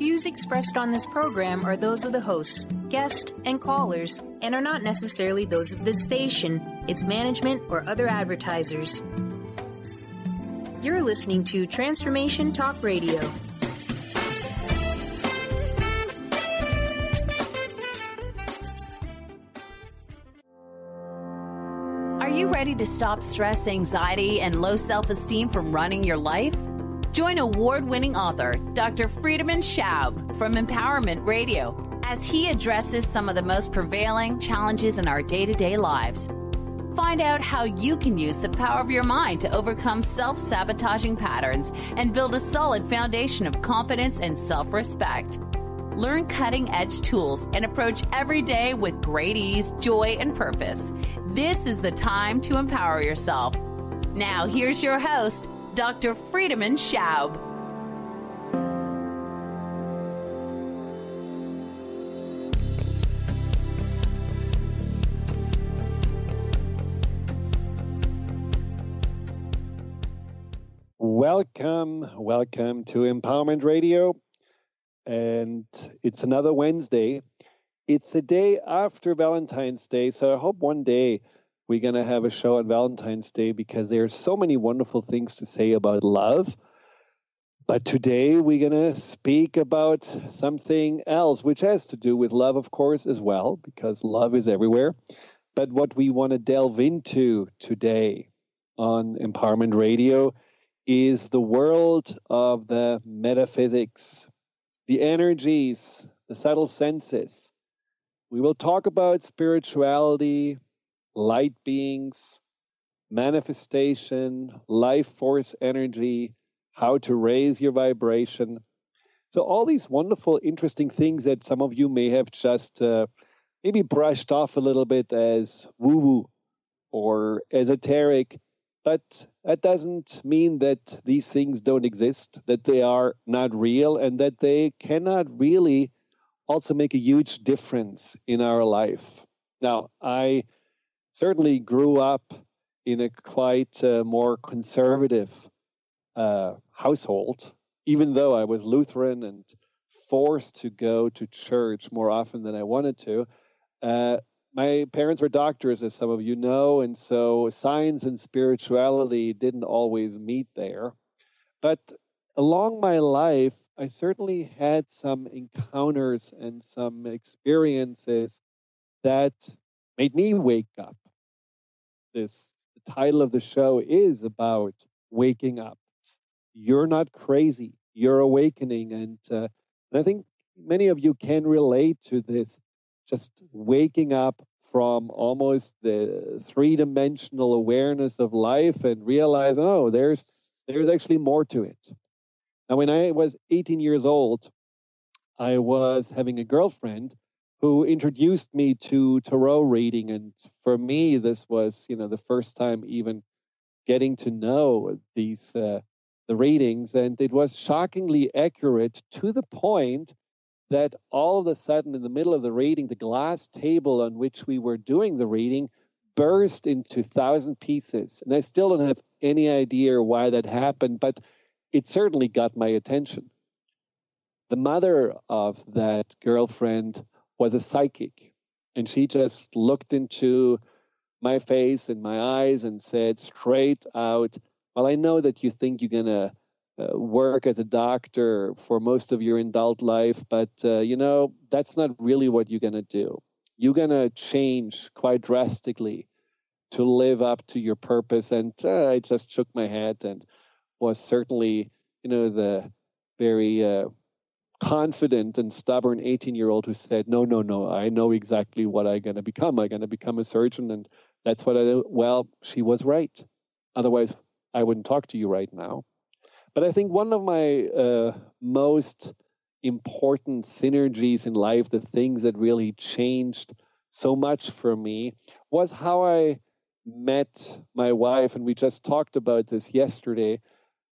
views expressed on this program are those of the hosts, guests, and callers, and are not necessarily those of this station, its management, or other advertisers. You're listening to Transformation Talk Radio. Are you ready to stop stress, anxiety, and low self-esteem from running your life? Join award-winning author Dr. Friedemann Schaub from Empowerment Radio as he addresses some of the most prevailing challenges in our day-to-day lives. Find out how you can use the power of your mind to overcome self-sabotaging patterns and build a solid foundation of confidence and self-respect. Learn cutting-edge tools and approach every day with great ease, joy, and purpose. This is the time to empower yourself. Now, here's your host, Dr. Friedemann Schaub. Welcome to Empowerment Radio. And it's another Wednesday. It's the day after Valentine's Day, so I hope one day we're going to have a show on Valentine's Day because there are so many wonderful things to say about love. But today we're going to speak about something else, which has to do with love, of course, as well, because love is everywhere. But what we want to delve into today on Empowerment Radio is the world of the metaphysics, the energies, the subtle senses. We will talk about spirituality, light beings, manifestation, life force energy, how to raise your vibration. So all these wonderful, interesting things that some of you may have just maybe brushed off a little bit as woo-woo or esoteric, but that doesn't mean that these things don't exist, that they are not real, and that they cannot really also make a huge difference in our life. Now, I certainly grew up in a quite more conservative household, even though I was Lutheran and forced to go to church more often than I wanted to. My parents were doctors, as some of you know, and so science and spirituality didn't always meet there. But along my life, I certainly had some encounters and some experiences that made me wake up. The title of the show is about waking up. You're not crazy. You're awakening. And I think many of you can relate to this, just waking up from almost the three-dimensional awareness of life and realize, oh, there's actually more to it. Now, when I was 18 years old, I was having a girlfriend who introduced me to tarot reading. And for me, this was, the first time even getting to know these the readings. And it was shockingly accurate to the point that all of a sudden, in the middle of the reading, the glass table on which we were doing the reading burst into 1,000 pieces. And I still don't have any idea why that happened, but it certainly got my attention. The mother of that girlfriend was a psychic, and she just looked into my face and my eyes and said straight out, well, I know that you think you're going to work as a doctor for most of your adult life, but, that's not really what you're going to do. You're going to change quite drastically to live up to your purpose. And I just shook my head and was certainly, the very confident and stubborn 18-year-old who said, no, I know exactly what I'm going to become. I'm going to become a surgeon, and that's what I do. Well, she was right. Otherwise, I wouldn't talk to you right now. But I think one of my most important synergies in life, the things that really changed so much for me, was how I met my wife, and we just talked about this yesterday,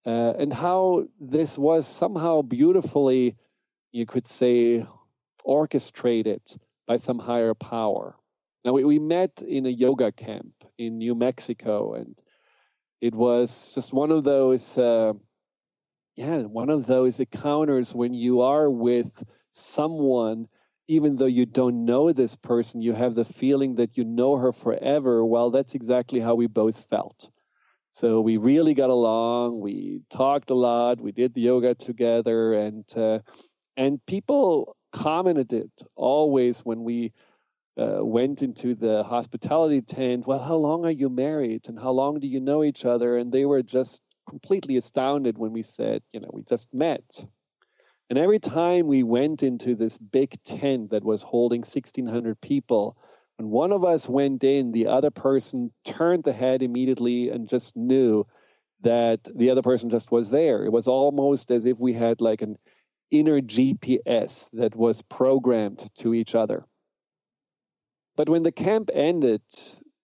and how this was somehow beautifully, you could say, orchestrated by some higher power. Now, we met in a yoga camp in New Mexico, and it was just one of those one of those encounters when you are with someone, even though you don't know this person, you have the feeling that you know her forever. Well, that's exactly how we both felt. So we really got along. We talked a lot. We did the yoga together, and people commented it always when we went into the hospitality tent. Well, how long are you married, and how long do you know each other? And they were just completely astounded when we said, we just met. And every time we went into this big tent that was holding 1,600 people, when one of us went in, the other person turned the head immediately and just knew that the other person just was there. It was almost as if we had like an inner GPS that was programmed to each other. But when the camp ended,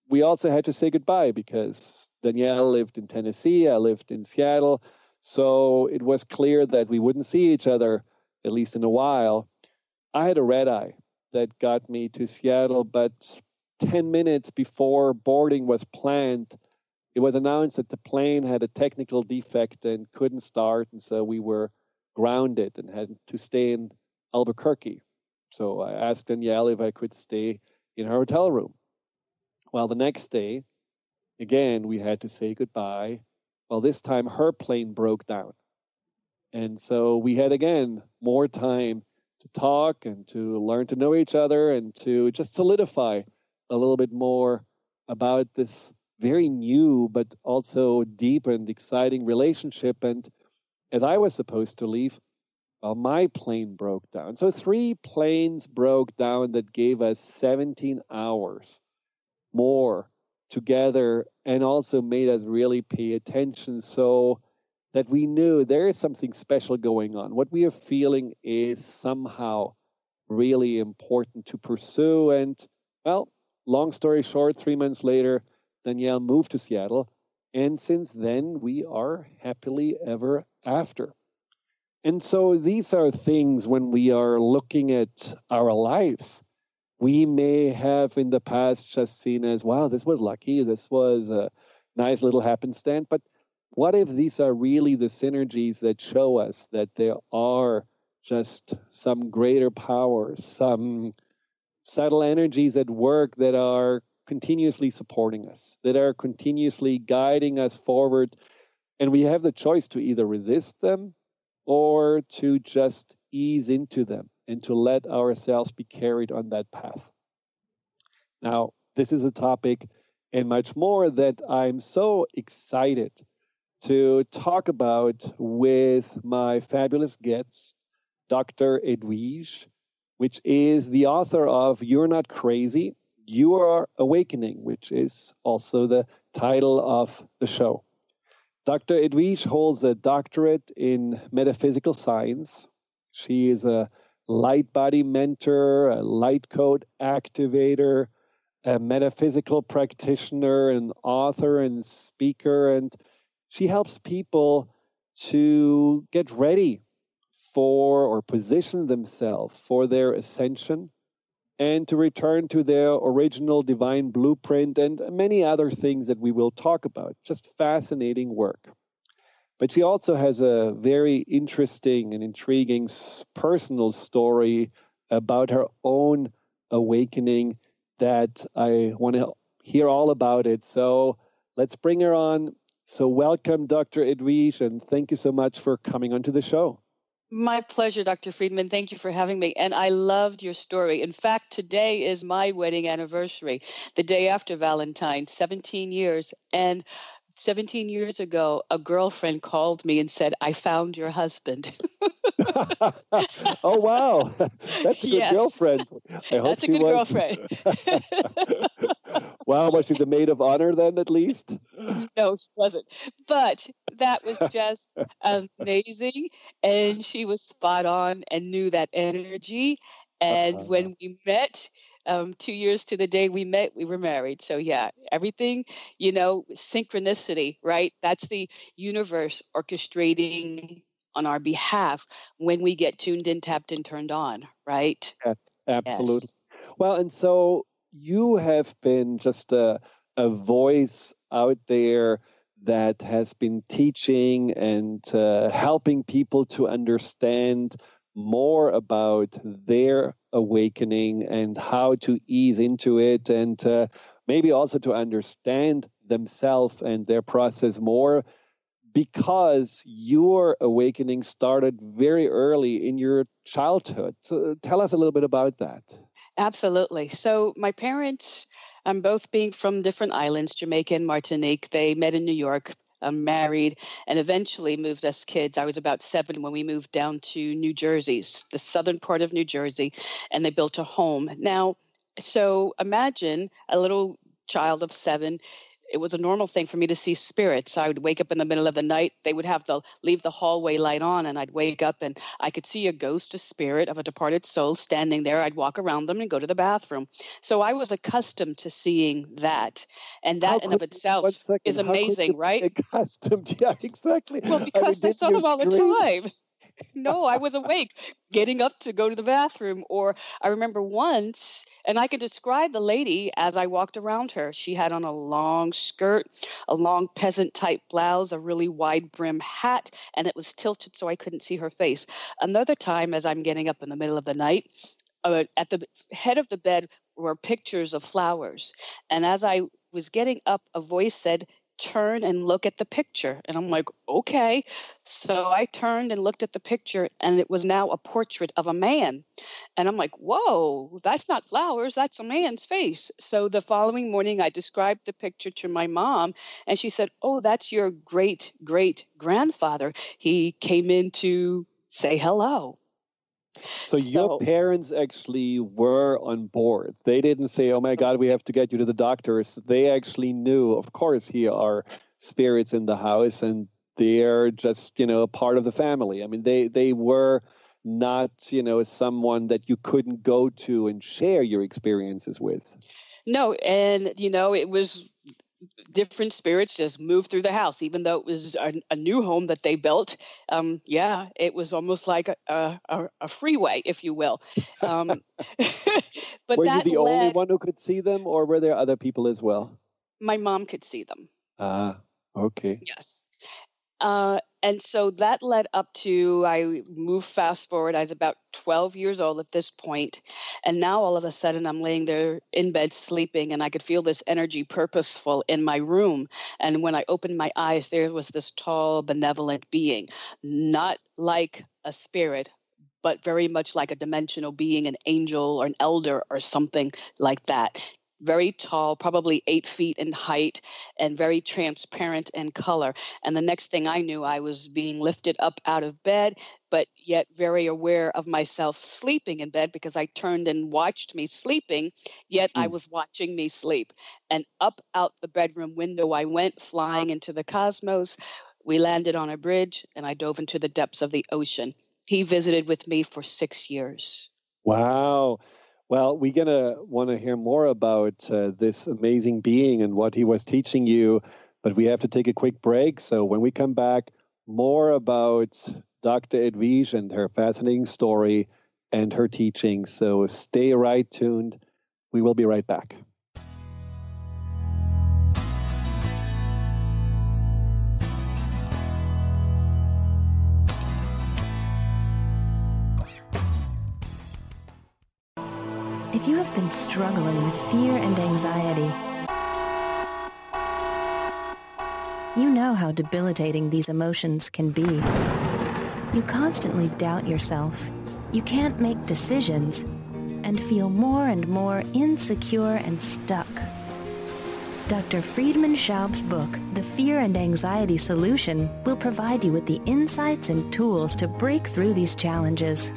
we also had to say goodbye because Danielle lived in Tennessee, I lived in Seattle. So it was clear that we wouldn't see each other, at least in a while. I had a red eye that got me to Seattle, but 10 minutes before boarding was planned, it was announced that the plane had a technical defect and couldn't start, and so we were grounded and had to stay in Albuquerque. So I asked Danielle if I could stay in her hotel room. Well, the next day, again, we had to say goodbye. Well, this time her plane broke down. And so we had, again, more time to talk and to learn to know each other and to just solidify a little bit more about this very new but also deep and exciting relationship. And as I was supposed to leave, well, my plane broke down. So 3 planes broke down that gave us 17 hours more together and also made us really pay attention so that we knew there is something special going on. What we are feeling is somehow really important to pursue. And, well, long story short, 3 months later, Danielle moved to Seattle. And since then, we are happily ever after. And so these are things when we are looking at our lives, we may have in the past just seen as, wow, this was lucky, this was a nice little happenstance. But what if these are really the synergies that show us that there are just some greater powers, some subtle energies at work that are continuously supporting us, that are continuously guiding us forward, and we have the choice to either resist them or to just ease into them and to let ourselves be carried on that path. Now, this is a topic and much more that I'm so excited to talk about with my fabulous guest, Dr. Edwige, which is the author of You're Not Crazy, You Are Awakening, which is also the title of the show. Dr. Edwige holds a doctorate in metaphysical science. She is a light body mentor, a light code activator, a metaphysical practitioner, an author and speaker, and she helps people to get ready for or position themselves for their ascension and to return to their original divine blueprint and many other things that we will talk about. Just fascinating work. But she also has a very interesting and intriguing personal story about her own awakening that I want to hear all about it. So let's bring her on. So welcome, Dr. Edwige, and thank you so much for coming onto the show. My pleasure, Dr. Friedemann. Thank you for having me. And I loved your story. In fact, today is my wedding anniversary, the day after Valentine's, 17 years. And 17 years ago, a girlfriend called me and said, I found your husband. Oh, wow. That's a good girlfriend. I hope that's a good girlfriend. Wow, was she the maid of honor then, at least? No, she wasn't. But that was just amazing. And she was spot on and knew that energy. And when we met, 2 years to the day we met, we were married. So yeah, everything, synchronicity, right? That's the universe orchestrating on our behalf when we get tuned in, tapped in, turned on, right? Absolutely. Yes. Well, and so you have been just a voice out there that has been teaching and helping people to understand more about their awakening and how to ease into it, and maybe also to understand themselves and their process more, because your awakening started very early in your childhood. So tell us a little bit about that. Absolutely. So my parents, both being from different islands, Jamaica and Martinique, they met in New York, married, and eventually moved us kids. I was about 7 when we moved down to New Jersey, the southern part of New Jersey, and they built a home. Now, so imagine a little child of 7. It was a normal thing for me to see spirits. I would wake up in the middle of the night. They would have to leave the hallway light on, and I'd wake up and I could see a ghost, a spirit of a departed soul standing there. I'd walk around them and go to the bathroom. So I was accustomed to seeing that. And that in of itself is amazing, right? Accustomed, yeah, exactly. Well, because I saw them all the time. No, I was awake, getting up to go to the bathroom. Or I remember once, and I could describe the lady as I walked around her. She had on a long skirt, a long peasant-type blouse, a really wide brim hat, and it was tilted so I couldn't see her face. Another time, as I'm getting up in the middle of the night, at the head of the bed were pictures of flowers. And as I was getting up, a voice said, "Turn and look at the picture." And I'm like, okay. So I turned and looked at the picture, and it was now a portrait of a man. And I'm like, whoa, that's not flowers, that's a man's face. So the following morning, I described the picture to my mom, and she said, oh, that's your great-great-grandfather. He came in to say hello. So your parents actually were on board. They didn't say, oh my God, we have to get you to the doctors. They actually knew, of course, here are spirits in the house, and they're just, part of the family. I mean, they were not, someone that you couldn't go to and share your experiences with. No, and, it was different spirits just moved through the house, even though it was a new home that they built. It was almost like a freeway, if you will. But were you the only one who could see them, or were there other people as well? My mom could see them. Okay. Yes. And so that led up to, I moved fast forward. I was about 12 years old at this point. And now all of a sudden I'm laying there in bed sleeping, and I could feel this energy purposeful in my room. And when I opened my eyes, there was this tall, benevolent being, not like a spirit, but very much like a dimensional being, an angel or an elder or something like that. Very tall, probably 8 feet in height, and very transparent in color. And the next thing I knew, I was being lifted up out of bed, but yet very aware of myself sleeping in bed, because I turned and watched me sleeping, yet I was watching me sleep. And up out the bedroom window I went, flying into the cosmos. We landed on a bridge, and I dove into the depths of the ocean. He visited with me for 6 years. Wow. Well, we're going to want to hear more about this amazing being and what he was teaching you, but we have to take a quick break. So when we come back, more about Dr. Edwige and her fascinating story and her teaching. So stay right tuned. We will be right back. If you have been struggling with fear and anxiety, you know how debilitating these emotions can be. You constantly doubt yourself. You can't make decisions and feel more and more insecure and stuck. Dr. Friedemann Schaub's book, The Fear and Anxiety Solution, will provide you with the insights and tools to break through these challenges.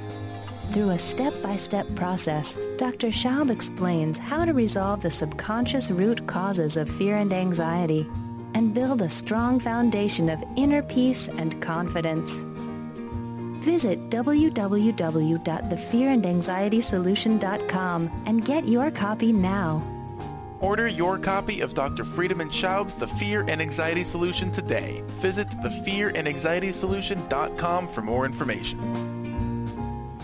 Through a step-by-step process, Dr. Schaub explains how to resolve the subconscious root causes of fear and anxiety and build a strong foundation of inner peace and confidence. Visit www.thefearandanxietysolution.com and get your copy now. Order your copy of Dr. Friedemann Schaub's The Fear and Anxiety Solution today. Visit thefearandanxietysolution.com for more information.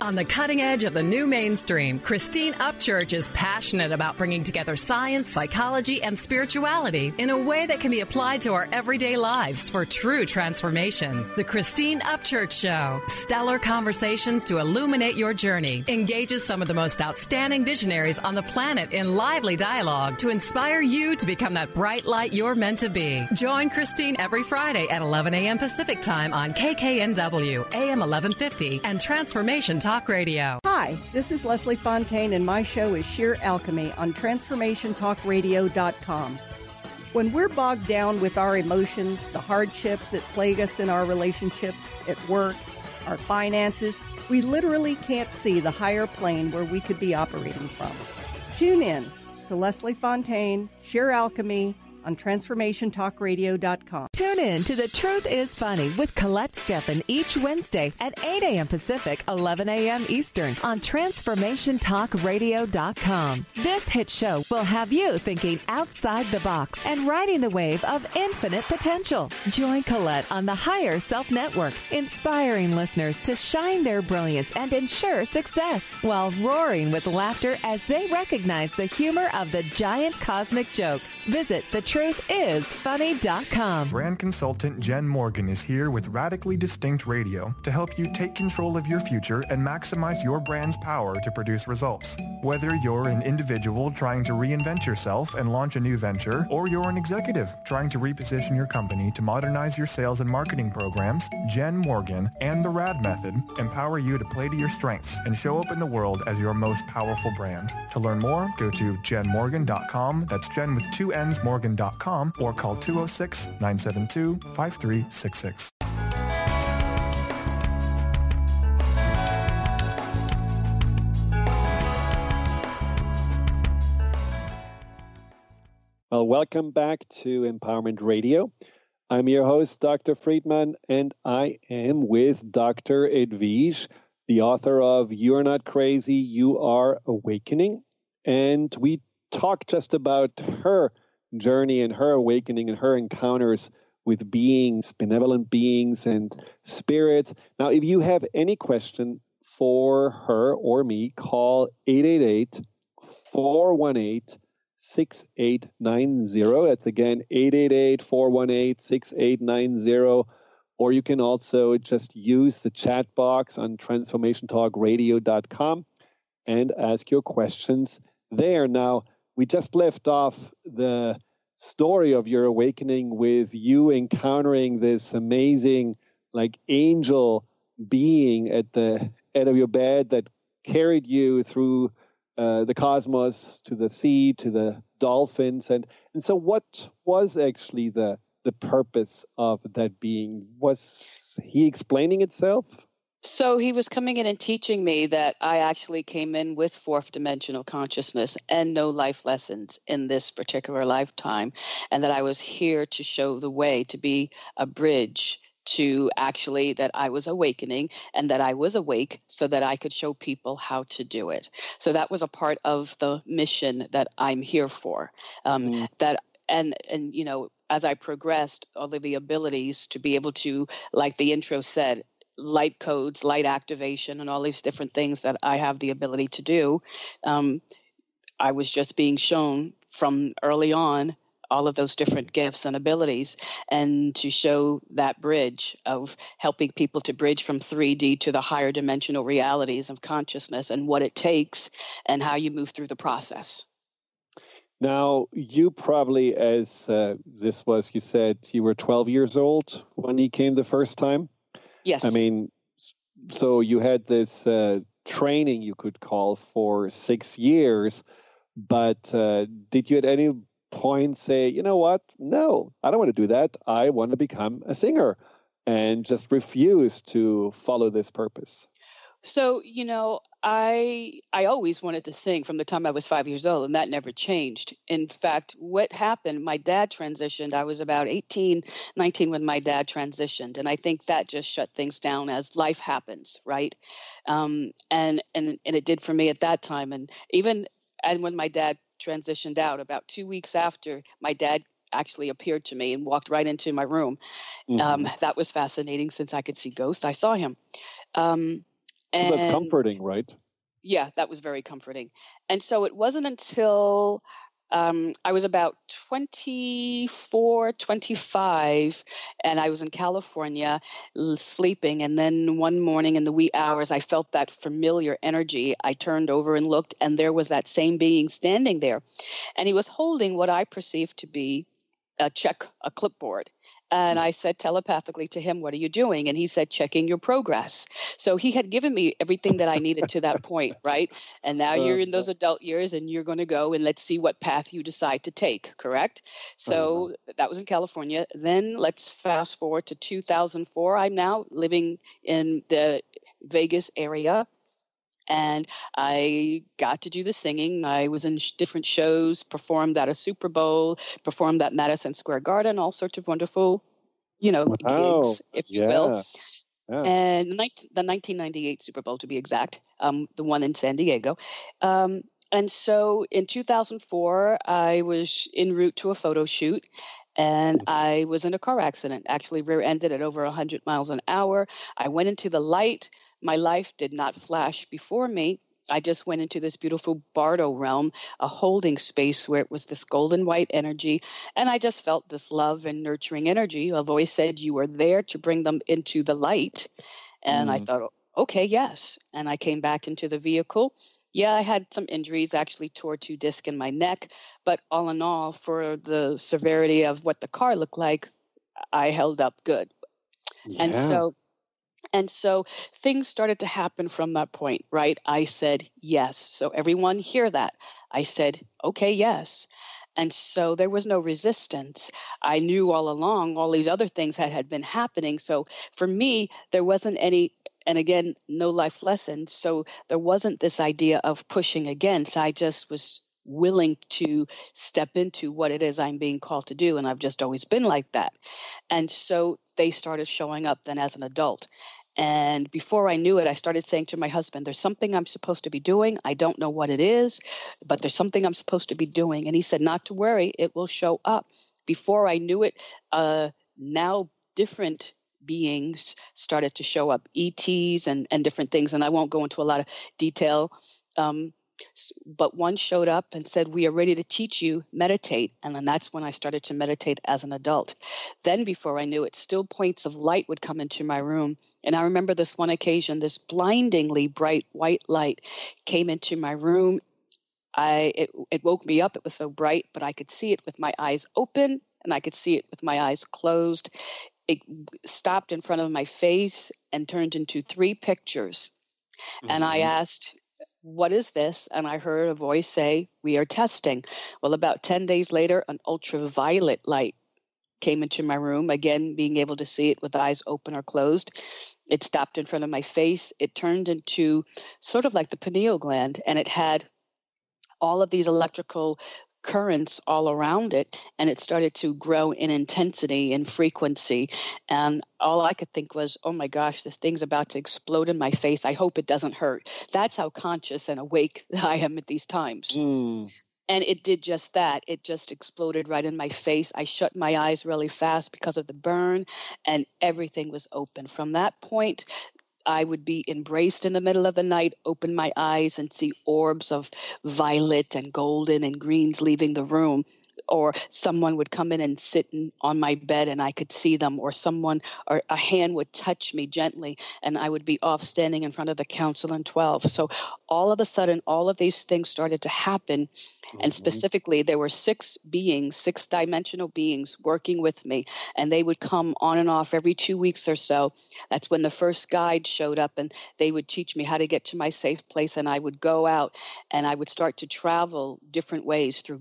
On the cutting edge of the new mainstream, Christine Upchurch is passionate about bringing together science, psychology, and spirituality in a way that can be applied to our everyday lives for true transformation. The Christine Upchurch Show. Stellar conversations to illuminate your journey. Engages some of the most outstanding visionaries on the planet in lively dialogue to inspire you to become that bright light you're meant to be. Join Christine every Friday at 11 a.m. Pacific Time on KKNW, AM 1150, and Transformation Talk Radio. Hi, this is Leslie Fontaine, and my show is Sheer Alchemy on TransformationTalkRadio.com. When we're bogged down with our emotions, the hardships that plague us in our relationships, at work, our finances, we literally can't see the higher plane where we could be operating from. Tune in to Leslie Fontaine, Sheer Alchemy, on TransformationTalkRadio.com. Tune in to The Truth is Funny with Colette Steffen each Wednesday at 8 a.m. Pacific, 11 a.m. Eastern on TransformationTalkRadio.com. This hit show will have you thinking outside the box and riding the wave of infinite potential. Join Colette on the Higher Self Network, inspiring listeners to shine their brilliance and ensure success while roaring with laughter as they recognize the humor of the giant cosmic joke. Visit thetruthисfunny.com. Brand consultant Jen Morgan is here with Radically Distinct Radio to help you take control of your future and maximize your brand's power to produce results. Whether you're an individual trying to reinvent yourself and launch a new venture, or you're an executive trying to reposition your company to modernize your sales and marketing programs, Jen Morgan and the RAD Method empower you to play to your strengths and show up in the world as your most powerful brand. To learn more, go to jenmorgan.com. That's Jen with 2 N's, Morgan.com, or call 206-972-5366. Well, welcome back to Empowerment Radio. I'm your host, Dr. Friedemann, and I am with Dr. Edwige, the author of You're Not Crazy, You Are Awakening. And we talked just about her journey and her awakening and her encounters with beings, benevolent beings and spirits. Now, if you have any question for her or me, call 888-418-6890. That's again 888-418-6890. Or you can also just use the chat box on transformationtalkradio.com and ask your questions there. Now, we just left off the story of your awakening with you encountering this amazing, like, angel being at the head of your bed that carried you through the cosmos to the sea, to the dolphins. And so what was actually the purpose of that being? Was he explaining itself? So he was coming in and teaching me that I actually came in with fourth dimensional consciousness and no life lessons in this particular lifetime, and that I was here to show the way, to be a bridge to actually that I was awakening and that I was awake so that I could show people how to do it. So that was a part of the mission that I'm here for. That and you know, as I progressed, all of the abilities to be able to, like the intro said, light codes, light activation, and all these different things that I have the ability to do. I was just being shown from early on all of those different gifts and abilities, and to show that bridge of helping people to bridge from 3D to the higher dimensional realities of consciousness and what it takes and how you move through the process. Now, you probably, as this was, you said you were 12 years old when he came the first time? Yes. I mean, so you had this training, you could call, for 6 years, but did you at any point say, you know what, no, I don't want to do that. I want to become a singer, and just refuse to follow this purpose? So, you know, I always wanted to sing from the time I was 5 years old, and that never changed. In fact, what happened, my dad transitioned. I was about 18, 19 when my dad transitioned, and I think that just shut things down as life happens, right? And it did for me at that time. And when my dad transitioned out, about 2 weeks after, my dad actually appeared to me and walked right into my room. That was fascinating. Since I could see ghosts, I saw him. And that's comforting, right? Yeah, that was very comforting. And so it wasn't until I was about 24, 25, and I was in California sleeping. And then one morning in the wee hours, I felt that familiar energy. I turned over and looked, and there was that same being standing there. And he was holding what I perceived to be a clipboard. And I said telepathically to him, "What are you doing?" And he said, "Checking your progress." So he had given me everything that I needed to that point, right? And now you're in those adult years and you're going to go and let's see what path you decide to take, correct? So that was in California. Then let's fast forward to 2004. I'm now living in the Vegas area. And I got to do the singing. I was in different shows, performed at a Super Bowl, performed at Madison Square Garden, all sorts of wonderful, gigs, if you will. Yeah. And the 1998 Super Bowl, to be exact, the one in San Diego. And so in 2004, I was en route to a photo shoot. And I was in a car accident, actually rear-ended at over 100 miles an hour. I went into the light. My life did not flash before me. I just went into this beautiful bardo realm, a holding space where it was this golden white energy. And I just felt this love and nurturing energy. A voice said, "You are there to bring them into the light." And I thought, okay, yes. And I came back into the vehicle. Yeah, I had some injuries, actually tore 2 discs in my neck. But all in all, for the severity of what the car looked like, I held up good. Yeah. And so things started to happen from that point, right? I said, yes. So everyone hear that. I said, okay, yes. And so there was no resistance. I knew all along all these other things had been happening. So for me, there wasn't any, and again, no life lessons. So there wasn't this idea of pushing against. I just was willing to step into what it is I'm being called to do. And I've just always been like that. And so they started showing up then as an adult. And before I knew it, I started saying to my husband, there's something I'm supposed to be doing. I don't know what it is, but there's something I'm supposed to be doing. And he said, not to worry, it will show up. Before I knew it, now different beings started to show up, ETs and different things. And I won't go into a lot of detail. But one showed up and said, we are ready to teach you, meditate. And then that's when I started to meditate as an adult. Then before I knew it, still points of light would come into my room. And I remember this one occasion, this blindingly bright white light came into my room. It woke me up. It was so bright, but I could see it with my eyes open and I could see it with my eyes closed. It stopped in front of my face and turned into 3 pictures. Mm-hmm. And I asked, what is this? And I heard a voice say, we are testing. Well, about 10 days later, an ultraviolet light came into my room, again, being able to see it with eyes open or closed. It stopped in front of my face. It turned into sort of like the pineal gland, and it had all of these electrical currents all around it, and it started to grow in intensity and frequency. And all I could think was, oh my gosh, this thing's about to explode in my face. I hope it doesn't hurt. That's how conscious and awake I am at these times. And it did just that. It just exploded right in my face. I shut my eyes really fast because of the burn, and everything was open. From that point, I would be embraced in the middle of the night, open my eyes and see orbs of violet and golden and greens leaving the room. Or someone would come in and sit on my bed and I could see them, or a hand would touch me gently and I would be off standing in front of the council in 12. So all of a sudden, all of these things started to happen. Mm-hmm. And specifically, there were 6 beings, 6-dimensional beings working with me, and they would come on and off every 2 weeks or so. That's when the first guide showed up, and they would teach me how to get to my safe place, and I would go out and I would start to travel different ways through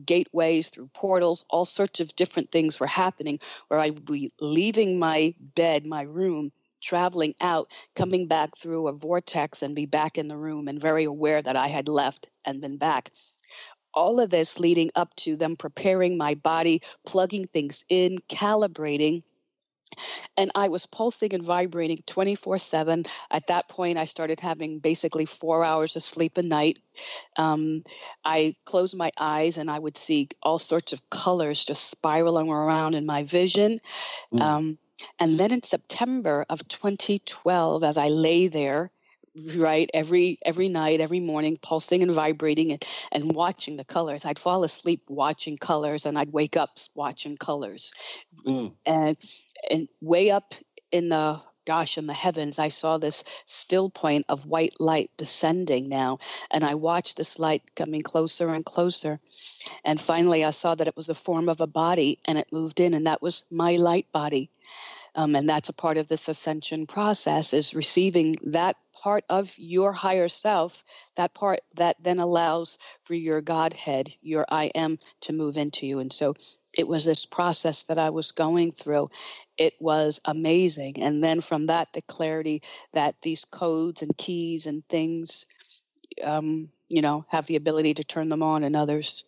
gateways, through portals. All sorts of different things were happening where I would be leaving my bed, my room, traveling out, coming back through a vortex and be back in the room and very aware that I had left and been back. All of this leading up to them preparing my body, plugging things in, calibrating. And I was pulsing and vibrating 24/7. At that point, I started having basically 4 hours of sleep a night. I closed my eyes and I would see all sorts of colors just spiraling around in my vision. And then in September of 2012, as I lay there, right, every night, every morning, pulsing and vibrating and watching the colors, I'd fall asleep watching colors, and I'd wake up watching colors. And way up in the heavens, I saw this still point of white light descending now. And I watched this light coming closer and closer. And finally, I saw that it was the form of a body, and it moved in, and that was my light body. And that's a part of this ascension process, is receiving that part of your higher self, that part that then allows for your Godhead, your I am, to move into you. And so it was this process that I was going through. It was amazing. And then from that, the clarity that these codes and keys and things, have the ability to turn them on in others.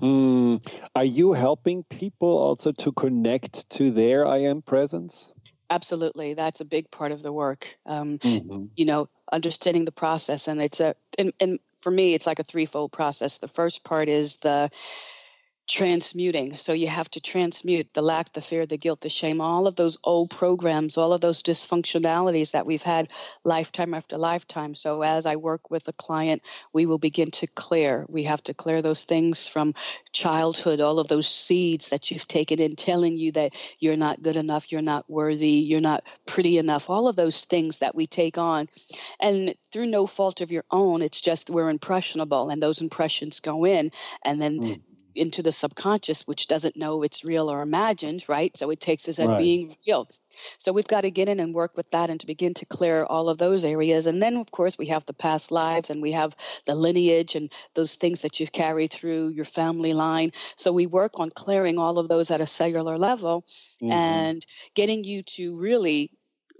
Are you helping people also to connect to their I am presence? Absolutely. That's a big part of the work. Understanding the process. And and for me, it's like a threefold process. The first part is the transmuting. So you have to transmute the lack, the fear, the guilt, the shame, all of those old programs, all of those dysfunctionalities that we've had lifetime after lifetime. So as I work with a client, we will begin to clear. We have to clear those things from childhood, all of those seeds that you've taken in, telling you that you're not good enough, you're not worthy, you're not pretty enough, all of those things that we take on. And through no fault of your own, it's just we're impressionable, and those impressions go in, and then into the subconscious, which doesn't know it's real or imagined, right? So it takes us at being real. So we've got to get in and work with that and to begin to clear all of those areas. And then, of course, we have the past lives, and we have the lineage and those things that you've carried through your family line. So we work on clearing all of those at a cellular level and getting you to really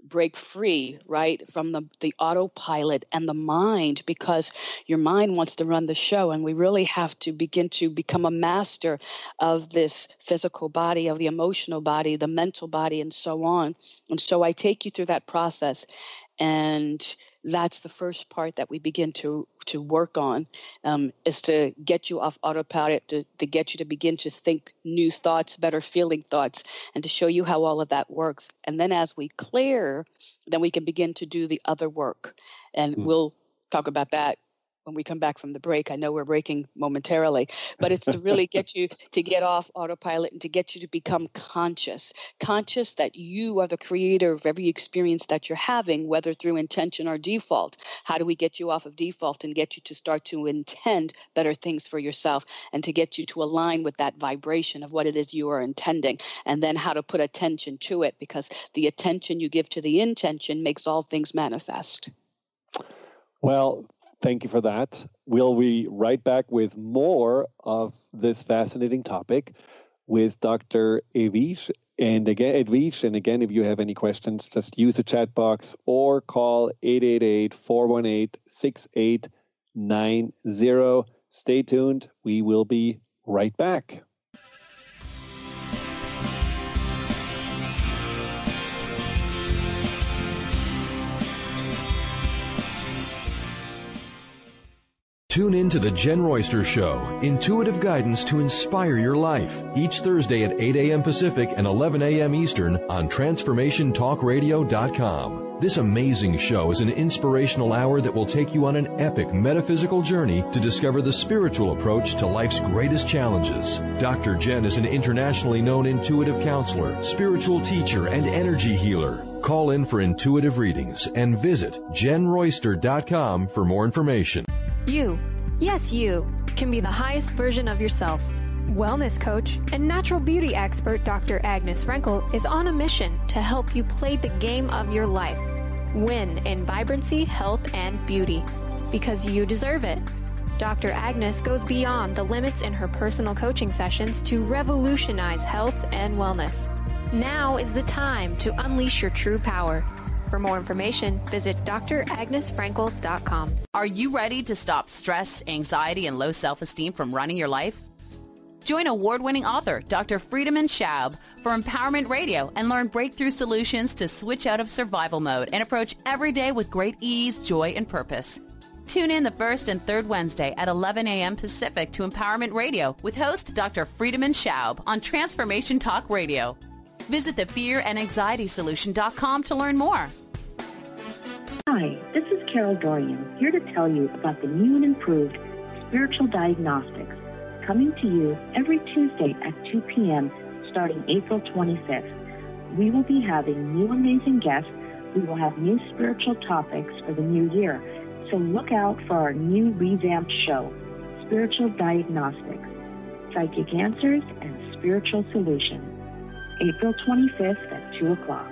break free, right, from the autopilot and the mind, because your mind wants to run the show, and we really have to begin to become a master of this physical body, of the emotional body, the mental body, and so on. And so I take you through that process, and that's the first part that we begin to work on, is to get you off autopilot, to get you to begin to think new thoughts, better feeling thoughts, and to show you how all of that works. And then as we clear, then we can begin to do the other work. And we'll talk about that when we come back from the break. I know we're breaking momentarily, but it's to really get you to get off autopilot and to get you to become conscious that you are the creator of every experience that you're having, whether through intention or default. How do we get you off of default and get you to start to intend better things for yourself, and to get you to align with that vibration of what it is you are intending, and then how to put attention to it, because the attention you give to the intention makes all things manifest. Well, thank you for that. We'll be right back with more of this fascinating topic with Dr. Edwige. And again, if you have any questions, just use the chat box or call 888-418-6890. Stay tuned. We will be right back. Tune in to The Jen Royster Show, intuitive guidance to inspire your life, each Thursday at 8 a.m. Pacific and 11 a.m. Eastern on TransformationTalkRadio.com. This amazing show is an inspirational hour that will take you on an epic metaphysical journey to discover the spiritual approach to life's greatest challenges. Dr. Jen is an internationally known intuitive counselor, spiritual teacher, and energy healer. Call in for intuitive readings and visit JenRoyster.com for more information. You, yes you, can be the highest version of yourself. Wellness coach and natural beauty expert Dr. Agnes Frenkel is on a mission to help you play the game of your life. Win in vibrancy, health, and beauty, because you deserve it. Dr. Agnes goes beyond the limits in her personal coaching sessions to revolutionize health and wellness. Now is the time to unleash your true power. For more information, visit dragnesfrankel.com. Are you ready to stop stress, anxiety, and low self-esteem from running your life? Join award-winning author Dr. Friedemann Schaub for Empowerment Radio and learn breakthrough solutions to switch out of survival mode and approach every day with great ease, joy, and purpose. Tune in the first and third Wednesday at 11 a.m. Pacific to Empowerment Radio with host Dr. Friedemann Schaub on Transformation Talk Radio. Visit thefearandanxietysolution.com to learn more. Hi, this is Carol Dorian, here to tell you about the new and improved Spiritual Diagnostics, coming to you every Tuesday at 2 p.m. starting April 25th. We will be having new amazing guests. We will have new spiritual topics for the new year. So look out for our new revamped show, Spiritual Diagnostics, Psychic Answers and Spiritual Solutions, April 25th at 2 o'clock.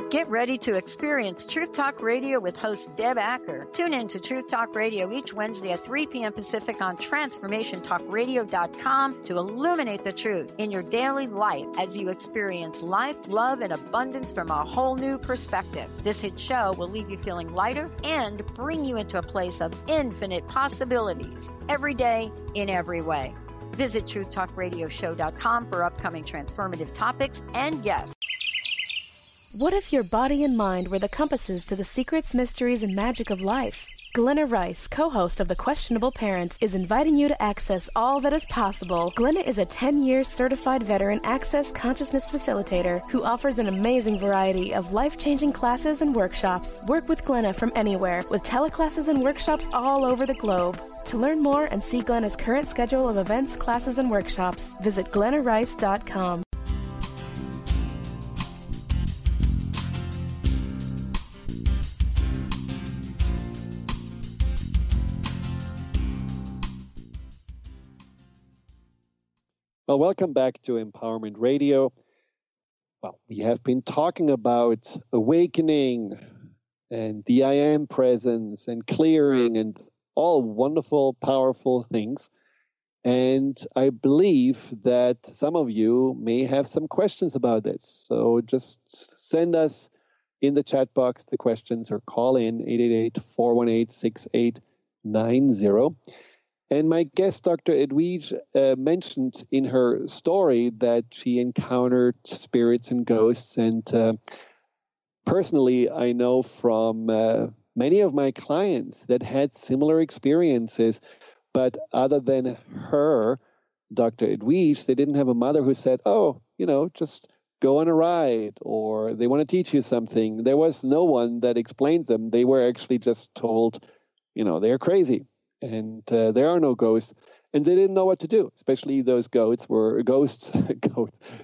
Get ready to experience Truth Talk Radio with host Deb Acker. Tune in to Truth Talk Radio each Wednesday at 3 p.m. Pacific on TransformationTalkRadio.com to illuminate the truth in your daily life as you experience life, love, and abundance from a whole new perspective. This hit show will leave you feeling lighter and bring you into a place of infinite possibilities every day in every way. Visit TruthTalkRadioshow.com for upcoming transformative topics and guests. What if your body and mind were the compasses to the secrets, mysteries, and magic of life? Glenna Rice, co-host of The Questionable Parent, is inviting you to access all that is possible. Glenna is a 10-year certified veteran access consciousness facilitator who offers an amazing variety of life-changing classes and workshops. Work with Glenna from anywhere with teleclasses and workshops all over the globe. To learn more and see Glenna's current schedule of events, classes, and workshops, visit glennarice.com. Well, welcome back to Empowerment Radio. Well, we have been talking about awakening and the I Am presence and clearing and all wonderful, powerful things. And I believe that some of you may have some questions about this. So just send us in the chat box the questions or call in 888-418-6890. And my guest, Dr. Edwige, mentioned in her story that she encountered spirits and ghosts. And personally, I know from many of my clients that had similar experiences. But other than her, Dr. Edwige, they didn't have a mother who said, oh, just go on a ride, or they want to teach you something. There was no one that explained them. They were actually just told, they're crazy. And there are no ghosts, and they didn't know what to do. Especially those ghosts.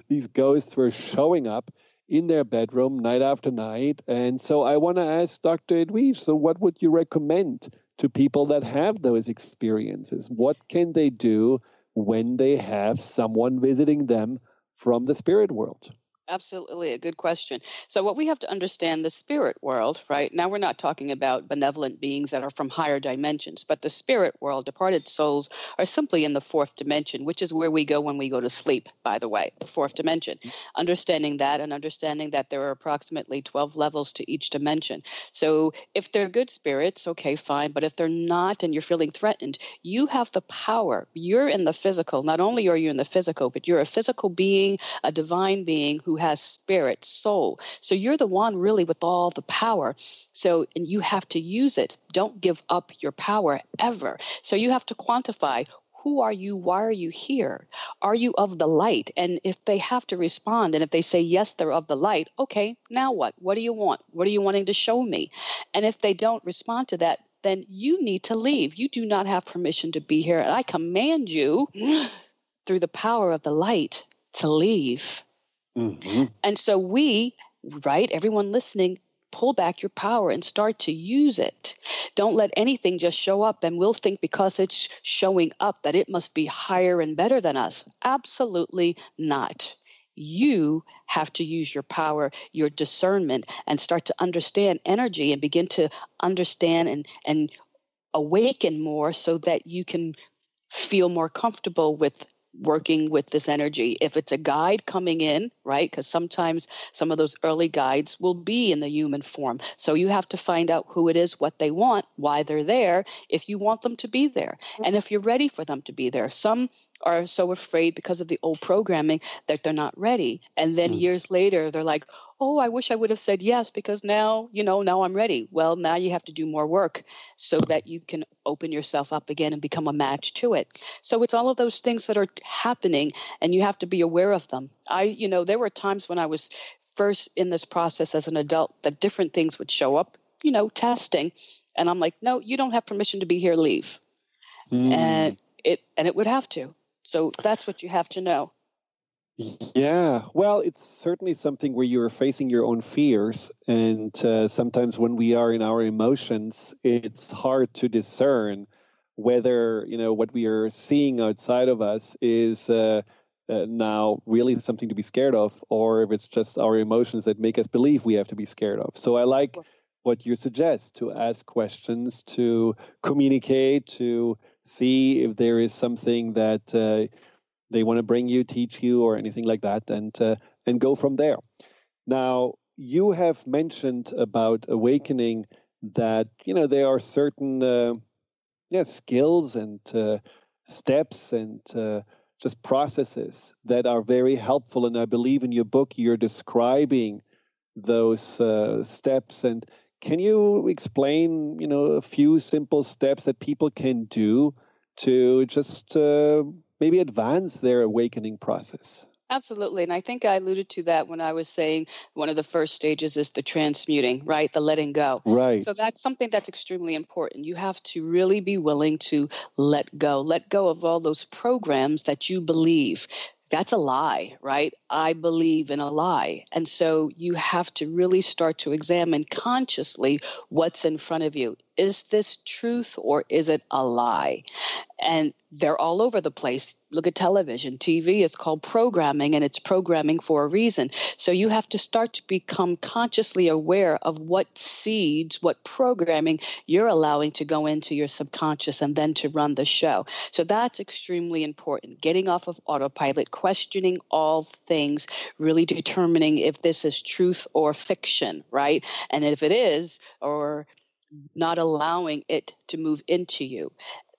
These ghosts were showing up in their bedroom night after night. And so I want to ask Dr. Edwige, so what would you recommend to people that have those experiences? What can they do when they have someone visiting them from the spirit world? Absolutely, a good question. So what we have to understand, the spirit world, right? Now we're not talking about benevolent beings that are from higher dimensions, but the spirit world, departed souls, are simply in the fourth dimension, which is where we go when we go to sleep, by the way, the fourth dimension. Understanding that and understanding that there are approximately 12 levels to each dimension. So if they're good spirits, okay, fine. But if they're not and you're feeling threatened, you have the power. You're in the physical. Not only are you in the physical, but you're a physical being, a divine being who has spirit, soul. So you're the one really with all the power. So, and you have to use it. Don't give up your power ever. So you have to quantify, who are you? Why are you here? Are you of the light? And if they have to respond, and if they say, yes, they're of the light, okay, now what? What do you want? What are you wanting to show me? And if they don't respond to that, then you need to leave. You do not have permission to be here. And I command you through the power of the light to leave. Mm-hmm. And so we, right, everyone listening, pull back your power and start to use it. Don't let anything just show up and we'll think because it's showing up that it must be higher and better than us. Absolutely not. You have to use your power, your discernment, and start to understand energy and begin to understand and awaken more so that you can feel more comfortable with working with this energy. If it's a guide coming in, right? Because sometimes some of those early guides will be in the human form. So you have to find out who it is, what they want, why they're there, if you want them to be there, and if you're ready for them to be there. Some are so afraid because of the old programming that they're not ready. And then years later, they're like, oh, I wish I would have said yes because now, now I'm ready. Well, now you have to do more work so that you can open yourself up again and become a match to it. So it's all of those things that are happening, and you have to be aware of them. There were times when I was first in this process as an adult that different things would show up, testing. And I'm like, no, you don't have permission to be here, leave. And it would have to. So that's what you have to know. Yeah, well, it's certainly something where you're facing your own fears. And sometimes when we are in our emotions, it's hard to discern whether, what we are seeing outside of us is now really something to be scared of, or if it's just our emotions that make us believe we have to be scared of. So I like what you suggest, to ask questions, to communicate, to see if there is something that they want to bring you, teach you, or anything like that, and go from there. Now, you have mentioned about awakening that, there are certain skills and steps and just processes that are very helpful. And I believe in your book, you're describing those steps. And can you explain, a few simple steps that people can do to just maybe advance their awakening process? Absolutely. And I think I alluded to that when I was saying one of the first stages is the transmuting, right? The letting go. Right. So that's something that's extremely important. You have to really be willing to let go of all those programs that you believe. That's a lie, right? I believe in a lie. And so you have to really start to examine consciously what's in front of you. Is this truth or is it a lie? And they're all over the place. Look at television. TV is called programming, and it's programming for a reason. So you have to start to become consciously aware of what seeds, what programming you're allowing to go into your subconscious and then to run the show. So that's extremely important. Getting off of autopilot, questioning all things, really determining if this is truth or fiction, right? And if it is, or not allowing it to move into you.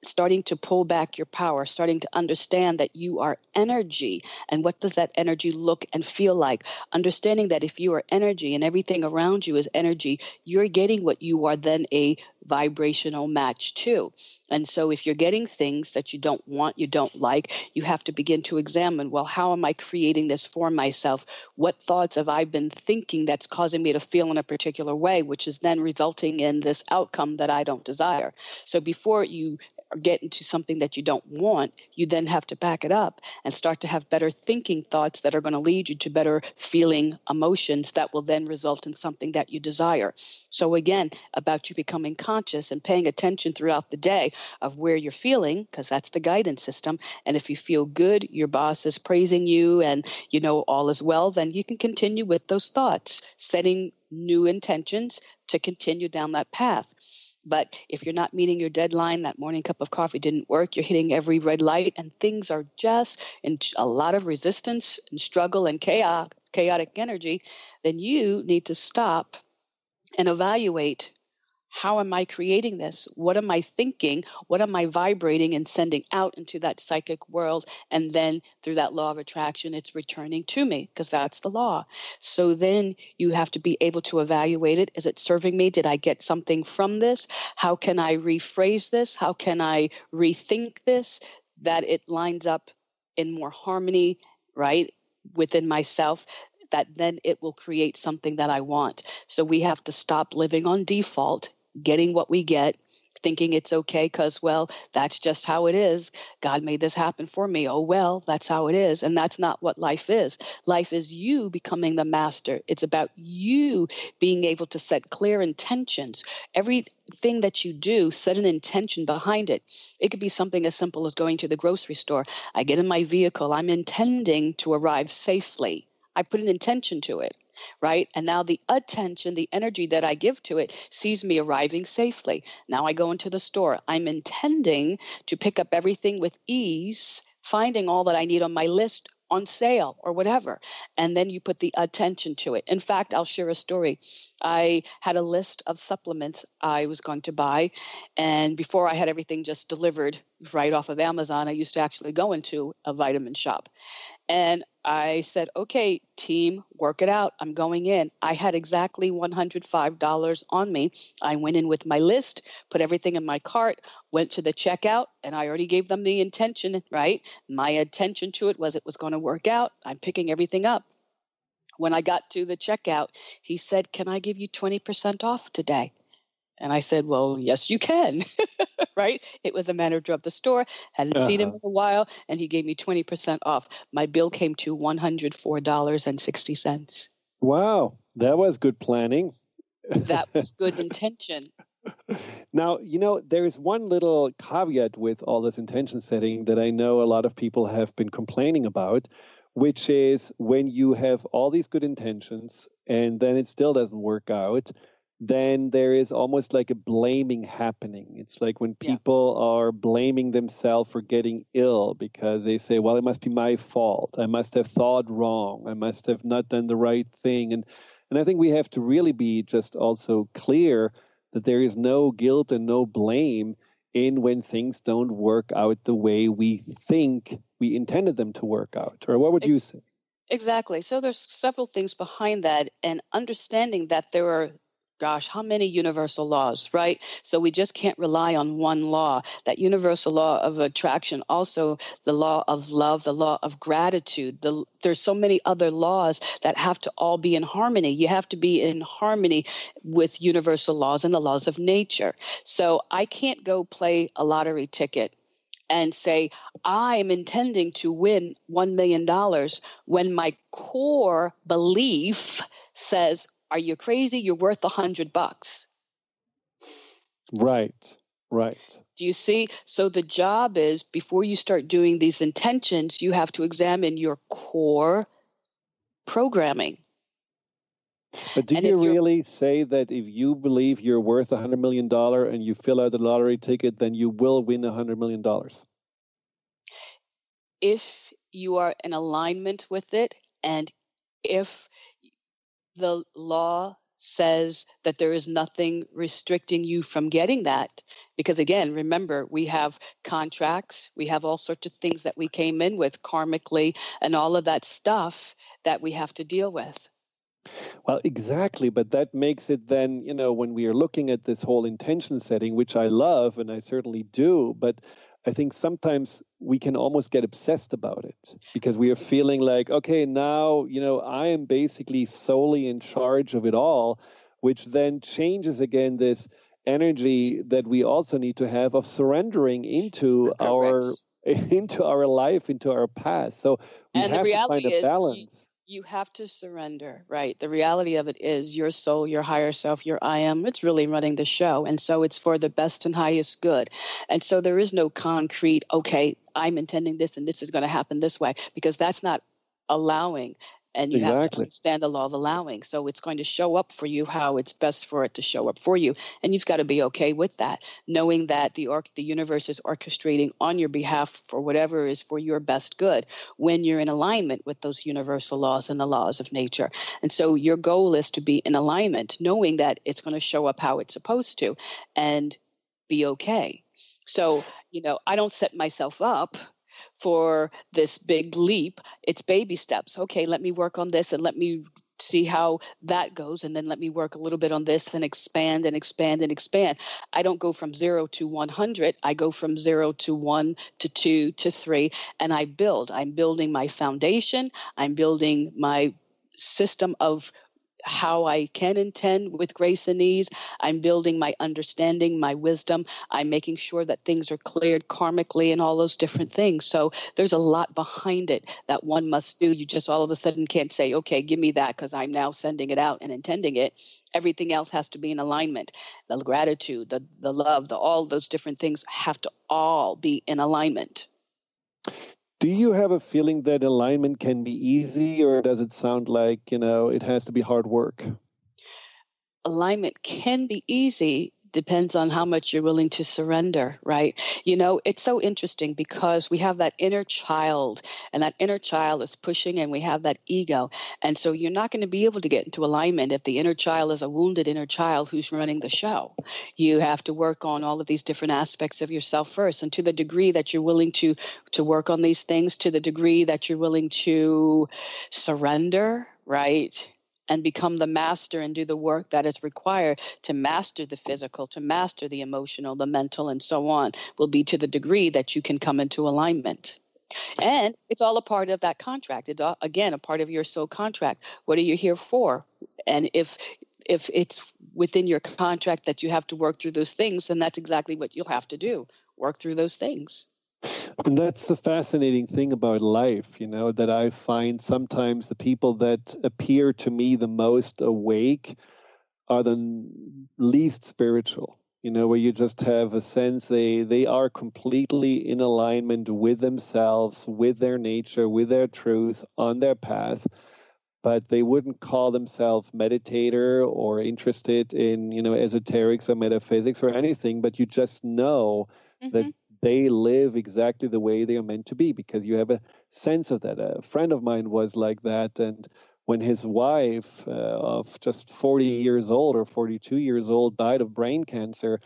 Starting to pull back your power, starting to understand that you are energy, and what does that energy look and feel like? Understanding that if you are energy and everything around you is energy, you're getting what you are then a vibrational match to. And so if you're getting things that you don't want, you don't like, you have to begin to examine, well, how am I creating this for myself? What thoughts have I been thinking that's causing me to feel in a particular way, which is then resulting in this outcome that I don't desire? So before you get into something that you don't want, you then have to back it up and start to have better thinking thoughts that are going to lead you to better feeling emotions that will then result in something that you desire. So again, about you becoming conscious and paying attention throughout the day of where you're feeling, because that's the guidance system. And if you feel good, your boss is praising you and all is well, then you can continue with those thoughts, setting new intentions to continue down that path. But if you're not meeting your deadline, that morning cup of coffee didn't work, you're hitting every red light, and things are just in a lot of resistance and struggle and chaotic energy, then you need to stop and evaluate, how am I creating this? What am I thinking? What am I vibrating and sending out into that psychic world? And then through that law of attraction, it's returning to me, because that's the law. So then you have to be able to evaluate it. Is it serving me? Did I get something from this? How can I rephrase this? How can I rethink this, that it lines up in more harmony, right, within myself? That then it will create something that I want. So we have to stop living on default, getting what we get, thinking it's okay because, well, that's just how it is. God made this happen for me. Oh, well, that's how it is. And that's not what life is. Life is you becoming the master. It's about you being able to set clear intentions. Everything that you do, set an intention behind it. It could be something as simple as going to the grocery store. I get in my vehicle. I'm intending to arrive safely. I put an intention to it, right? And now the attention, the energy that I give to it sees me arriving safely. Now I go into the store. I'm intending to pick up everything with ease, finding all that I need on my list on sale or whatever. And then you put the attention to it. In fact, I'll share a story. I had a list of supplements I was going to buy. And before I had everything just delivered right off of Amazon, I used to actually go into a vitamin shop. And I said, okay, team, work it out. I'm going in. I had exactly $105 on me. I went in with my list, put everything in my cart, went to the checkout, and I already gave them the intention, right? My attention to it was going to work out. I'm picking everything up. When I got to the checkout, he said, can I give you 20% off today? And I said, well, yes, you can, right? It was the manager of the store, hadn't seen him in a while, and he gave me 20% off. My bill came to $104.60. Wow, that was good planning. That was good intention. Now, there's one little caveat with all this intention setting that I know a lot of people have been complaining about, which is when you have all these good intentions and then it still doesn't work out, then there is almost like a blaming happening. It's like when people are blaming themselves for getting ill because they say, well, it must be my fault. I must have thought wrong. I must have not done the right thing. And I think we have to really be just also clear that there is no guilt and no blame in when things don't work out the way we think we intended them to work out. Or what would you say? Exactly. So there's several things behind that, and understanding that there are how many universal laws, right? So we just can't rely on one law. That universal law of attraction, also the law of love, the law of gratitude. There's so many other laws that have to all be in harmony. You have to be in harmony with universal laws and the laws of nature. So I can't go play a lottery ticket and say, I'm intending to win $1 million when my core belief says, are you crazy? You're worth $100. Right. Do you see? So the job is, before you start doing these intentions, you have to examine your core programming. But do you really say that if you believe you're worth $100 million and you fill out the lottery ticket, then you will win $100 million? If you are in alignment with it, and if the law says that there is nothing restricting you from getting that. Because again, remember, we have contracts, we have all sorts of things that we came in with karmically, and all of that stuff that we have to deal with. Well, exactly. But that makes it then, when we are looking at this whole intention setting, which I love and I certainly do, but I think sometimes we can almost get obsessed about it because we are feeling like, okay, now, I am basically solely in charge of it all, which then changes again this energy that we also need to have of surrendering into our life, into our past. So we have to find a balance. You have to surrender, right? The reality of it is your soul, your higher self, your I am, it's really running the show. And so it's for the best and highest good. And so there is no concrete, okay, I'm intending this and this is going to happen this way, because that's not allowing. And you have to understand the law of allowing. So it's going to show up for you how it's best for it to show up for you. And you've got to be okay with that, knowing that the universe is orchestrating on your behalf for whatever is for your best good when you're in alignment with those universal laws and the laws of nature. And so your goal is to be in alignment, knowing that it's going to show up how it's supposed to and be okay. So, I don't set myself up for this big leap. It's baby steps. Okay, let me work on this and let me see how that goes. And then let me work a little bit on this and expand and expand and expand. I don't go from 0 to 100. I go from 0 to 1 to 2 to 3. And I build. I'm building my foundation. I'm building my system of how I can intend with grace and ease. I'm building my understanding, my wisdom. I'm making sure that things are cleared karmically and all those different things. So there's a lot behind it that one must do. You just all of a sudden can't say, okay, give me that because I'm now sending it out and intending it. Everything else has to be in alignment. The gratitude, the love, all those different things have to all be in alignment. Do you have a feeling that alignment can be easy, or does it sound like, it has to be hard work? Alignment can be easy. depends on how much you're willing to surrender, right? You know, it's so interesting because we have that inner child, and that inner child is pushing, and we have that ego. And so you're not going to be able to get into alignment if the inner child is a wounded inner child who's running the show. You have to work on all of these different aspects of yourself first. And to the degree that you're willing to work on these things, to the degree that you're willing to surrender, right? And become the master and do the work that is required to master the physical, to master the emotional, the mental, and so on, will be to the degree that you can come into alignment. And it's all a part of that contract. It's, again, a part of your soul contract. What are you here for? And if it's within your contract that you have to work through those things, then that's exactly what you'll have to do, work through those things. And that's the fascinating thing about life, you know, that I find sometimes the people that appear to me the most awake are the least spiritual, you know, where you just have a sense they are completely in alignment with themselves, with their nature, with their truth, on their path, but they wouldn't call themselves meditator or interested in, you know, esoterics or metaphysics or anything, but you just know that they live exactly the way they are meant to be because you have a sense of that. A friend of mine was like that, and when his wife of just 40 years old or 42 years old died of brain cancer,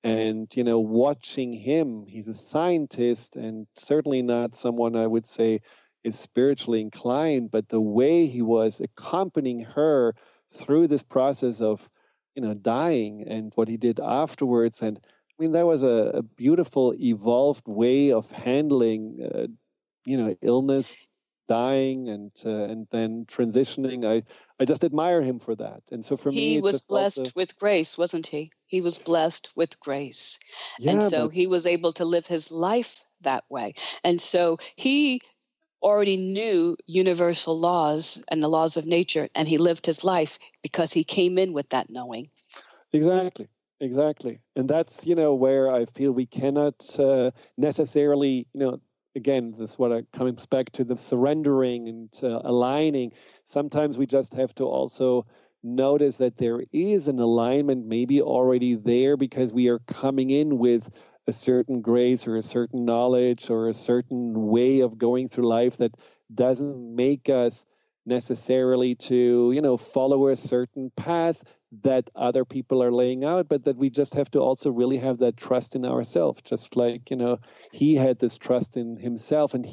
and, you know, watching him, he's a scientist and certainly not someone I would say is spiritually inclined, but the way he was accompanying her through this process of, you know, dying and what he did afterwards. And I mean, that was a beautiful, evolved way of handling, you know, illness, dying, and then transitioning. I just admire him for that. And so for me, he was blessed with grace, wasn't he? He was blessed with grace, and so he was able to live his life that way. And so he already knew universal laws and the laws of nature, and he lived his life because he came in with that knowing. Exactly. And that's, you know, where I feel we cannot necessarily, you know, again, this is what comes back to the surrendering and aligning. Sometimes we just have to also notice that there is an alignment maybe already there because we are coming in with a certain grace or a certain knowledge or a certain way of going through life that doesn't make us necessarily to, you know, follow a certain path that other people are laying out, but that we just have to also really have that trust in ourselves, just like, you know, he had this trust in himself. And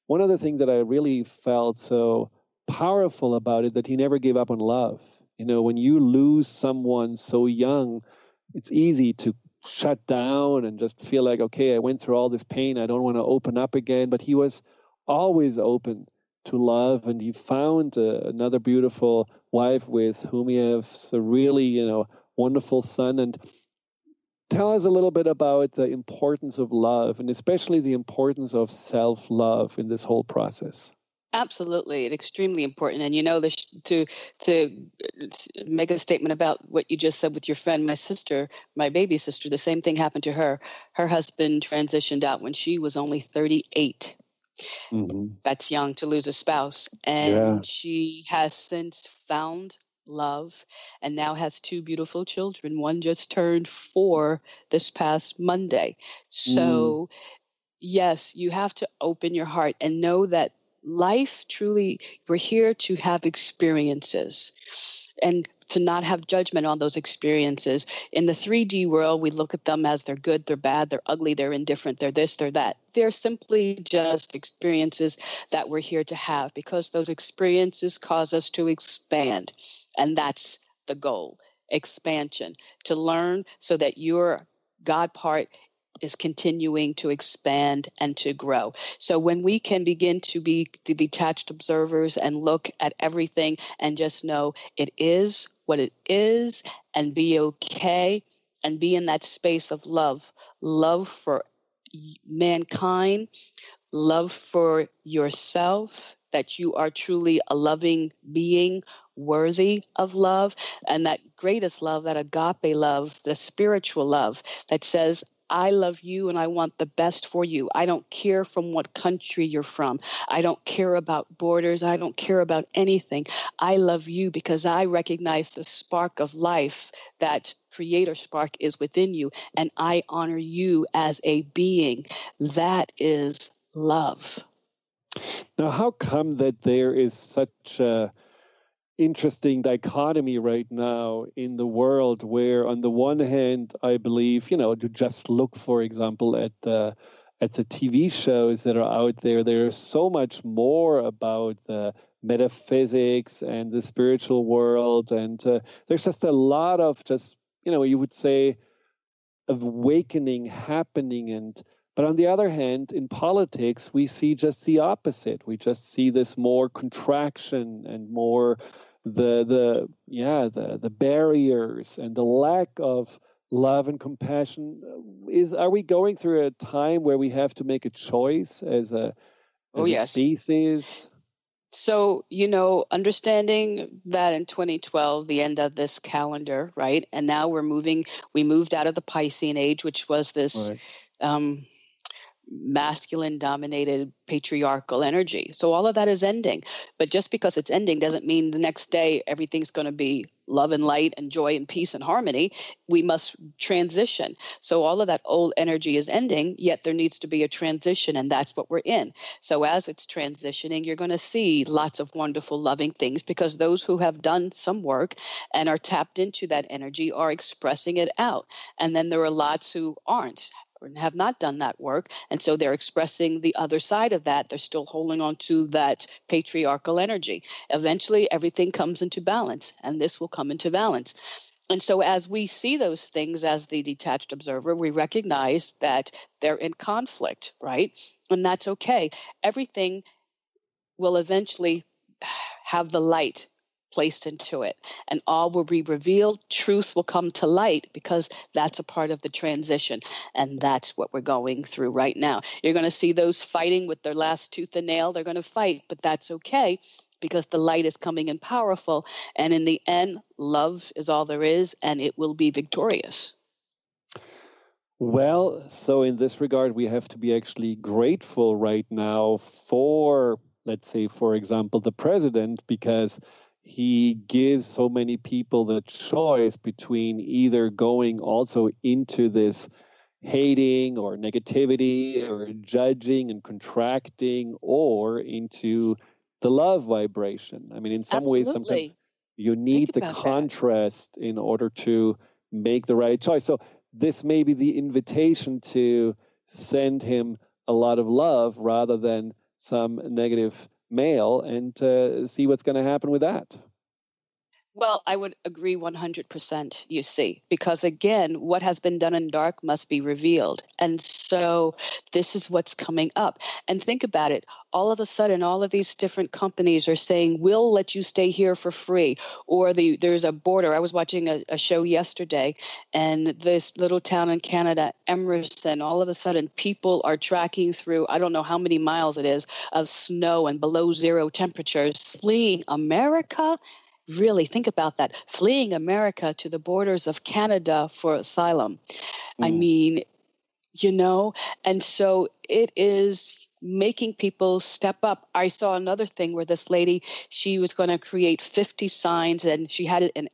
one of the things that I really felt so powerful about it, that he never gave up on love. You know, when you lose someone so young, it's easy to shut down and just feel like, okay, I went through all this pain, I don't want to open up again. But he was always open to love, and he found another beautiful wife with whom he has a really, you know, wonderful son. And tell us a little bit about the importance of love, and especially the importance of self-love in this whole process. Absolutely. It's extremely important. And, you know, to make a statement about what you just said with your friend, my sister, my baby sister, the same thing happened to her. Her husband transitioned out when she was only 38. That's young to lose a spouse. And she has since found love and now has 2 beautiful children. One just turned 4 this past Monday. So, yes, you have to open your heart and know that life truly, we're here to have experiences and to not have judgment on those experiences. In the 3D world, we look at them as they're good, they're bad, they're ugly, they're indifferent, they're this, they're that. They're simply just experiences that we're here to have because those experiences cause us to expand. And that's the goal, expansion, to learn so that your God part is continuing to expand and to grow. So when we can begin to be the detached observers and look at everything and just know it is what it is and be okay and be in that space of love for mankind, love for yourself, that you are truly a loving being worthy of love, and that greatest love, that agape love, the spiritual love that says, I love you and I want the best for you. I don't care from what country you're from. I don't care about borders. I don't care about anything. I love you because I recognize the spark of life, that creator spark is within you, and I honor you as a being. That is love. Now, how come that there is such a interesting dichotomy right now in the world where on the one hand, I believe, to just look, for example, at the TV shows that are out there, there's so much more about the metaphysics and the spiritual world. And there's just a lot of you would say, awakening happening. But on the other hand, in politics, we see just the opposite. We just see this more contraction and more the barriers and the lack of love and compassion. Are we going through a time where we have to make a choice as a species? So, understanding that in 2012, the end of this calendar, right? And now we moved out of the Piscean age, which was this masculine-dominated patriarchal energy. So all of that is ending. But just because it's ending doesn't mean the next day everything's going to be love and light and joy and peace and harmony. We must transition. So all of that old energy is ending, yet there needs to be a transition, and that's what we're in. So as it's transitioning, you're going to see lots of wonderful, loving things, because those who have done some work and are tapped into that energy are expressing it out. And then there are lots who aren't, or have not done that work, and so they're expressing the other side of that. They're still holding on to that patriarchal energy. Eventually, everything comes into balance, and this will come into balance. And so as we see those things as the detached observer, we recognize that they're in conflict, right? And that's okay. Everything will eventually have the light placed into it, and all will be revealed. Truth will come to light, because that's a part of the transition, and that's what we're going through right now. You're going to see those fighting with their last tooth and nail. They're going to fight, but that's okay, because the light is coming in powerful, and in the end, love is all there is, and it will be victorious. Well, so in this regard, we have to be actually grateful right now for, let's say, for example, the president, because he gives so many people the choice between either going also into this hating or negativity or judging and contracting, or into the love vibration. I mean, in some ways, sometimes you need the contrast in order to make the right choice. So this may be the invitation to send him a lot of love rather than some negative mail, and see what's going to happen with that. Well, I would agree 100%, you see, because again, what has been done in dark must be revealed. And so this is what's coming up. And think about it. All of a sudden, all of these different companies are saying, we'll let you stay here for free. Or there's a border. I was watching a show yesterday, and this little town in Canada, Emerson, all of a sudden people are tracking through, I don't know how many miles it is, of snow and below zero temperatures, fleeing America. Really think about that, fleeing America to the borders of Canada for asylum. I mean, and so it is making people step up. I saw another thing where this lady, she was going to create 50 signs, and she had it in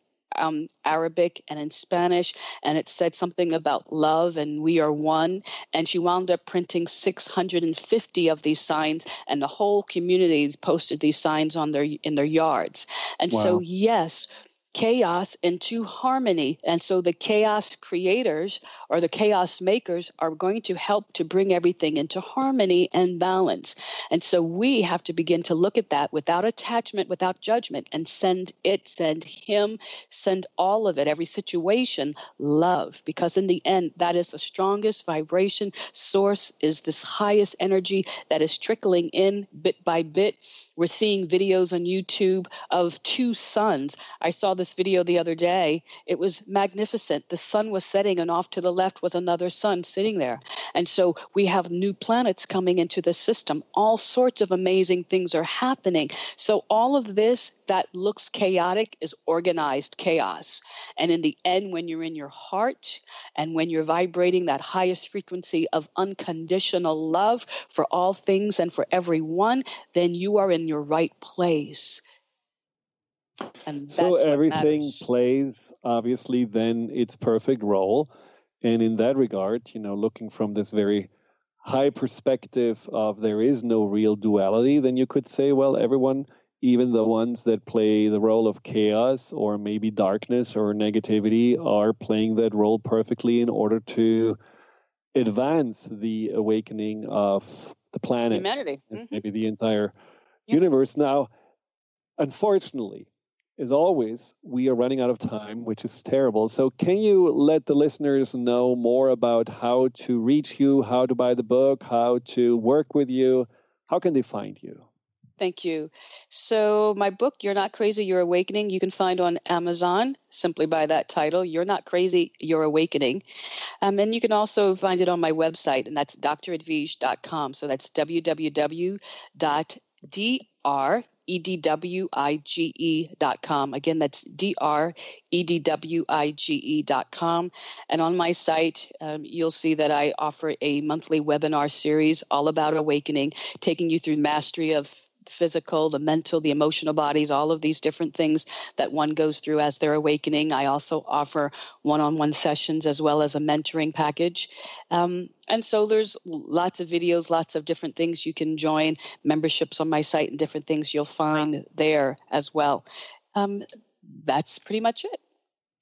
Arabic and in Spanish, and it said something about love and we are one. And she wound up printing 650 of these signs, and the whole community posted these signs in their yards. And so, yes, chaos into harmony. And so the chaos creators or the chaos makers are going to help to bring everything into harmony and balance. And so we have to begin to look at that without attachment, without judgment, and send him, send all of it, every situation, love. Because in the end, that is the strongest vibration. Source is this highest energy that is trickling in bit by bit. We're seeing videos on YouTube of two suns. I saw this video the other day. It was magnificent. The sun was setting, and off to the left was another sun sitting there. And so we have new planets coming into the system. All sorts of amazing things are happening. So all of this that looks chaotic is organized chaos. And in the end, when you're in your heart and when you're vibrating that highest frequency of unconditional love for all things and for everyone, then you are in your right place. And that's so everything matters. plays, obviously, then its perfect role. And in that regard, looking from this very high perspective of there is no real duality, then you could say, well, everyone, even the ones that play the role of chaos or maybe darkness or negativity, are playing that role perfectly in order to advance the awakening of the planet. Humanity. And maybe the entire universe. Now, unfortunately, as always, we are running out of time, which is terrible. So can you let the listeners know more about how to reach you, how to buy the book, how to work with you? How can they find you? Thank you. So my book, You're Not Crazy, You're Awakening, you can find on Amazon simply by that title, You're Not Crazy, You're Awakening. And you can also find it on my website, and that's dredwige.com. So that's www.dredwige.com. Again, that's dredwige.com. And on my site, you'll see that I offer a monthly webinar series all about awakening, taking you through mastery of physical, the mental, the emotional bodies, all of these different things that one goes through as they're awakening. I also offer one-on-one sessions as well as a mentoring package. And so there's lots of videos, lots of different things you can join, memberships on my site and different things you'll find there as well. That's pretty much it.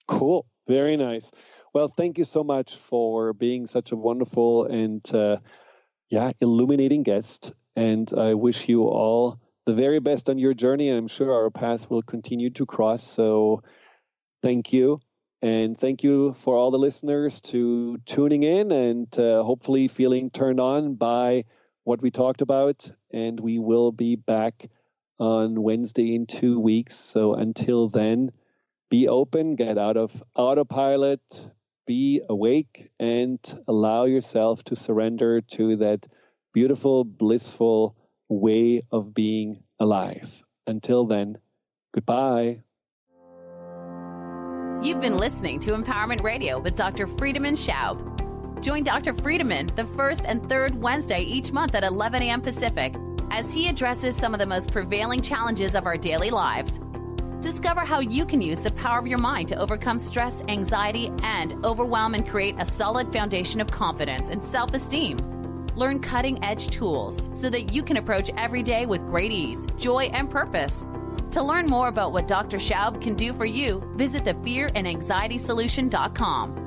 Cool. Very nice. Well, thank you so much for being such a wonderful and illuminating guest. And I wish you all the very best on your journey. And I'm sure our paths will continue to cross. So thank you. And thank you for all the listeners to tuning in and hopefully feeling turned on by what we talked about. And we will be back on Wednesday in 2 weeks. So until then, be open, get out of autopilot, be awake, and allow yourself to surrender to that beautiful, blissful way of being alive. Until then, goodbye. You've been listening to Empowerment Radio with Dr. Friedemann Schaub. Join Dr. Friedemann the first and third Wednesday each month at 11 a.m. Pacific as he addresses some of the most prevailing challenges of our daily lives. Discover how you can use the power of your mind to overcome stress, anxiety, and overwhelm and create a solid foundation of confidence and self-esteem. Learn cutting-edge tools so that you can approach every day with great ease, joy, and purpose. To learn more about what Dr. Schaub can do for you, visit thefearandanxietysolution.com.